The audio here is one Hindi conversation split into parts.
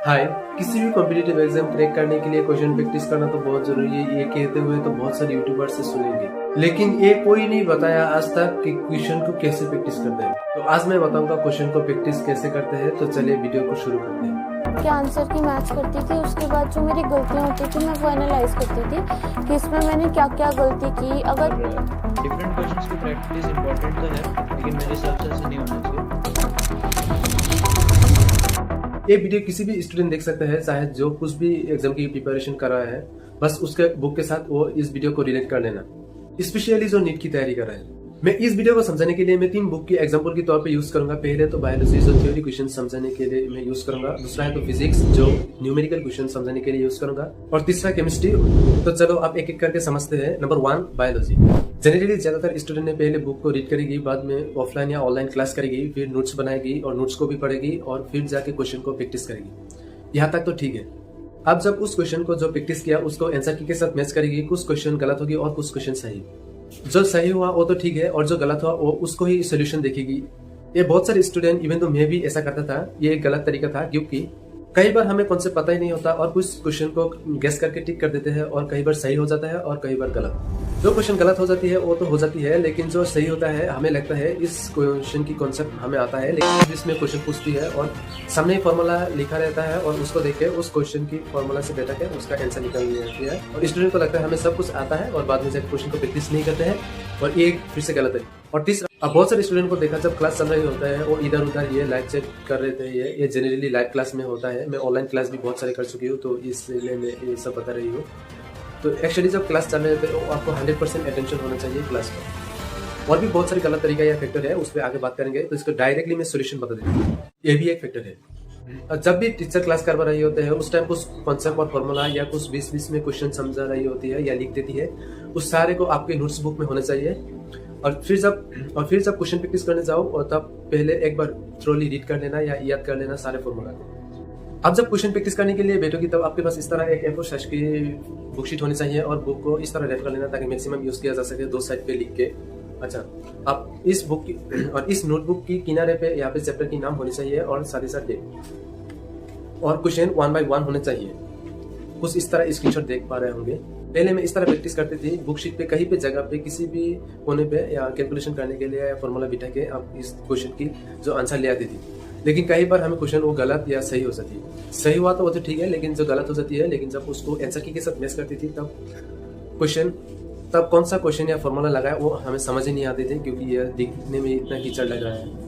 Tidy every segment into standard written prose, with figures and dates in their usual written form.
हाय। किसी भी कॉम्पिटिटिव एग्जाम क्रैक करने के लिए क्वेश्चन प्रैक्टिस करना तो बहुत जरूरी है। ये कहते हुए तो बहुत सारे यूट्यूबर्स से सुनेंगे, लेकिन ये कोई नहीं बताया आज तक कि क्वेश्चन को कैसे प्रैक्टिस करते हैं। तो आज मैं बताऊंगा क्वेश्चन को प्रैक्टिस कैसे करते हैं। तो चलिए वीडियो को शुरू करते हैं। के आंसर की मैच करती थी, उसके बाद जो मेरी गलतियाँ होती थी मैं वो एनालाइज करती थी कि इसमें मैंने क्या क्या गलती की। अगर डिफरेंट क्वेश्चंस की प्रैक्टिस इंपॉर्टेंट तो है, लेकिन मेरे हिसाब से ऐसा नहीं होना चाहिए। ये वीडियो किसी भी स्टूडेंट देख सकता है, चाहे जो कुछ भी एग्जाम की प्रिपरेशन कर रहा है, बस उसके बुक के साथ वो इस वीडियो को रिलेट कर लेना। स्पेशली जो नीट की तैयारी कर रहा है। मैं इस वीडियो को समझाने के लिए मैं 3 बुक की एग्जांपल के तौर पे यूज करूंगा। पहले तो बायोलॉजी जो थ्योरी क्वेश्चन समझाने के लिए मैं यूज करूंगा, दूसरा है तो फिजिक्स जो न्यूमेरिकल क्वेश्चन समझाने के लिए यूज करूंगा, और तीसरा केमिस्ट्री। तो चलो आप एक एक करके समझते हैं। Number 1 biology. जनरली ज्यादातर स्टूडेंट ने पहले बुक को रीड करेगी, बाद में ऑफलाइन या ऑनलाइन क्लास करेगी, फिर नोट्स बनाएगी और नोट्स को भी पढ़ेगी और फिर जाके क्वेश्चन को प्रैक्टिस करेगी। यहाँ तक तो ठीक है। अब जब उस क्वेश्चन को जो प्रैक्टिस किया उसको आंसर की के साथ मैच करेगी। कुछ क्वेश्चन गलत होगी और कुछ क्वेश्चन सही। जो सही हुआ वो तो ठीक है, और जो गलत हुआ वो उसको ही सोल्यूशन देखेगी। ये बहुत सारे स्टूडेंट, इवन तो मैं भी ऐसा करता था, ये एक गलत तरीका था, क्योंकि कई बार हमें कॉन्सेप्ट पता ही नहीं होता और कुछ क्वेश्चन को गेस करके टिक कर देते हैं और कई बार सही हो जाता है और कई बार गलत। जो क्वेश्चन गलत हो जाती है वो तो हो जाती है, लेकिन जो सही होता है हमें लगता है इस क्वेश्चन की कॉन्सेप्ट हमें आता है, लेकिन इसमें क्वेश्चन पूछती है और सामने फॉर्मूला लिखा रहता है और उसको देख के उस क्वेश्चन की फॉर्मूला से बैठा के उसका आंसर निकल जाती है। और स्टूडेंट को लगता है हमें सब कुछ आता है और बाद में जाकर क्वेश्चन को प्रैक्टिस नहीं करते हैं और ये फिर से गलत है। और तीसरा, अब बहुत सारे स्टूडेंट को देखा जब क्लास चल रही होता है वो इधर उधर ये लाइव चेक कर रहे थे। ये जनरली लाइव क्लास में होता है। मैं ऑनलाइन क्लास भी बहुत सारे कर चुकी हूँ, तो इसलिए मैं ये सब बता रही हूँ। तो एक्चुअली जब क्लास चल रहे थे तो आपको 100% अटेंशन होना चाहिए क्लास पर। और भी बहुत सारे गलत तरीका या फैक्टर है, उस पर आगे बात करेंगे। तो इसको डायरेक्टली मैं सोल्यूशन बता देती हूँ। ये भी एक फैक्टर है। जब भी टीचर क्लास करवा रही होते हैं उस टाइम कुछ कॉन्सेप्ट और फॉर्मूला या कुछ 20 में क्वेश्चन समझा रही होती है या लिख देती है, उस सारे को आपके नोट्स बुक में होना चाहिए। और फिर जब क्वेश्चन प्रैक्टिस करने जाओ और तब पहले एक बार थ्रोली रीड कर लेना या याद कर लेना सारे फॉर्मूला को। अब जब क्वेश्चन प्रैक्टिस करने के लिए बैठोगी तब आपके पास इस तरह एक A4 साइज की बुकशीट होनी चाहिए और बुक को इस तरह रेफ कर लेना ताकि मैक्सिमम यूज किया जा सके 2 साइड पे लिख के। अच्छा, अब इस बुक की और इस नोटबुक की किनारे पे यहाँ पे चैप्टर की नाम होनी चाहिए और साथ ही साथ डेट, और क्वेश्चन 1 by 1 होने चाहिए। कुछ इस तरह स्क्रीनशॉट देख पा रहे होंगे। पहले मैं इस तरह प्रैक्टिस करती थी, बुकशीट पे कहीं पे जगह पे किसी भी कोने पे या कैलकुलेशन करने के लिए या फॉर्मूला बिठा के आप इस क्वेश्चन की जो आंसर ले आती थी। लेकिन कई बार हमें क्वेश्चन वो गलत या सही हो जाती है। सही हुआ तो वो तो ठीक है, लेकिन जो गलत हो जाती है, लेकिन जब उसको आंसर की के साथ मैच करती थी तब कौन सा क्वेश्चन या फॉर्मूला लगाया वो हमें समझ ही नहीं आते थे, क्योंकि यह दिखने में इतना कीचड़ लग रहा है।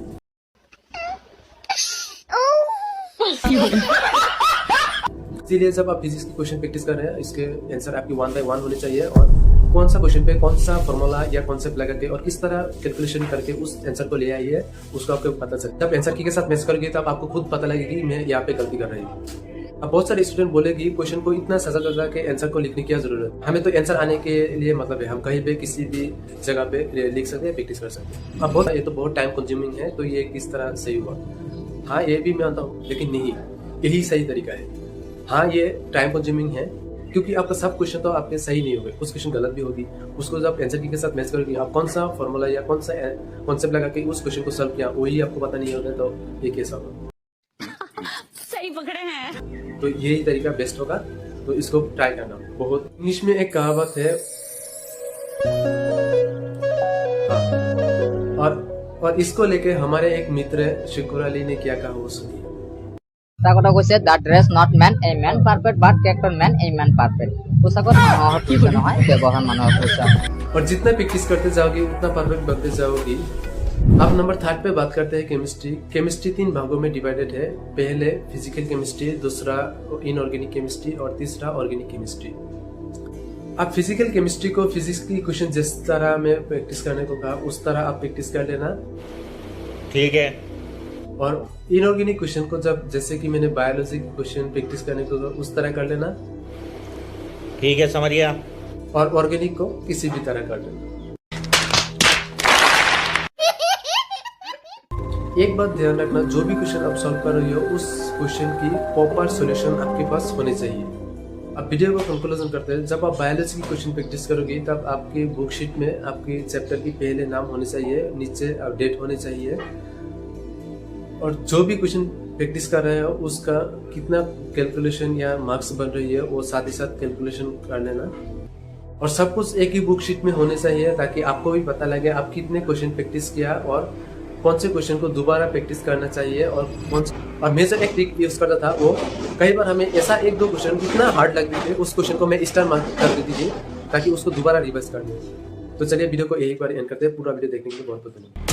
इसीलिए जब आप फिजिक्स की क्वेश्चन प्रैक्टिस कर रहे हैं, इसके आंसर आपकी 1 by 1 होने चाहिए और कौन सा क्वेश्चन पे कौन सा फॉर्मूला या कॉन्सेप्ट लगा के और किस तरह कैलकुलेशन करके उस आंसर को ले आई है उसको आपको पता चले। जब आंसर की के साथ मैच करोगे तब आपको खुद पता लगेगी कि मैं यहाँ पे गलती कर रही हूँ। अब बहुत सारे स्टूडेंट बोलेगी क्वेश्चन को इतना सजा के आंसर को लिखने की क्या जरूरत है, हमें तो आंसर आने के लिए मतलब है हम कहीं पे किसी भी जगह पे लिख सकते हैं, प्रैक्टिस कर सकते हैं। अब ये तो बहुत टाइम कंज्यूमिंग है, तो ये किस तरह सही हुआ? हाँ, ये भी मैं मानता हूँ, लेकिन नहीं, यही सही तरीका है। हाँ, ये टाइम कंज्यूमिंग है क्योंकि आपका सब क्वेश्चन तो आपके सही नहीं होंगे, कुछ क्वेश्चन गलत भी होगी। उसको जब आंसर की के साथ मैच करोगे, आप कौन सा फॉर्मूला या कौन सा कॉन्सेप्ट लगा के उस क्वेश्चन को सॉल्व किया वही आपको पता नहीं होगा, तो ये कैसा होगा? सही पकड़े हैं। तो यही तरीका बेस्ट होगा, तो इसको ट्राई करना। बहुत इंग्लिश में एक कहावत है और इसको लेके हमारे एक मित्र शिकुर अली ने क्या कहा वो सुनिए। কথা কৈছে that dress not man a man perfect but character man a man perfect। পোশাকত মানুহৰ পইচা নহয়, ব্যৱহাৰ মানুহৰ পইচা। और जितना प्रैक्टिस करते जाओगे उतना परफेक्ट बनते जाओगी। अब नंबर 3 पे बात करते हैं केमिस्ट्री। केमिस्ट्री 3 भागों में डिवाइडेड है। पहले फिजिकल केमिस्ट्री, दूसरा इनऑर्गेनिक केमिस्ट्री और तीसरा ऑर्गेनिक केमिस्ट्री। अब फिजिकल केमिस्ट्री को फिजिक्स की क्वेश्चन जिस तरह में प्रैक्टिस करने को कहा उस तरह आप प्रैक्टिस कर लेना, ठीक है। और इनऑर्गेनिक क्वेश्चन को जब जैसे कि मैंने बायोलॉजी क्वेश्चन प्रैक्टिस करने को उस तरह कर लेना, ठीक है, समझ गया। और ऑर्गेनिक को किसी भी तरह कर लेना। एक बात ध्यान रखना, जो भी क्वेश्चन आप सॉल्व कर रही हो उस क्वेश्चन की प्रॉपर सॉल्यूशन आपके पास होने चाहिए। अब वीडियो को कंक्लूजन करते हैं। जब आप बायोलॉजी की क्वेश्चन प्रैक्टिस करोगे तब आपकी बुकशीट में आपके चैप्टर की पहले नाम होने चाहिए, नीचे डेट होने चाहिए, और जो भी क्वेश्चन प्रैक्टिस कर रहे हो उसका कितना कैलकुलेशन या मार्क्स बन रही है वो साथ ही साथ कैलकुलेशन कर लेना। और सब कुछ एक ही बुक शीट में होने चाहिए ताकि आपको भी पता लगे आप कितने क्वेश्चन प्रैक्टिस किया और कौन से क्वेश्चन को दोबारा प्रैक्टिस करना चाहिए और और मैं जो एक ट्रिक यूज करता था वो कई बार हमें ऐसा एक दो क्वेश्चन इतना हार्ड लगते थे उस क्वेश्चन को मैं स्टार मार्क कर देती थी ताकि उसको दोबारा रिवाइज कर दें। तो चलिए वीडियो को एक बार एंड करते हैं। पूरा वीडियो देखने के लिए बहुत बहुत धन्यवाद।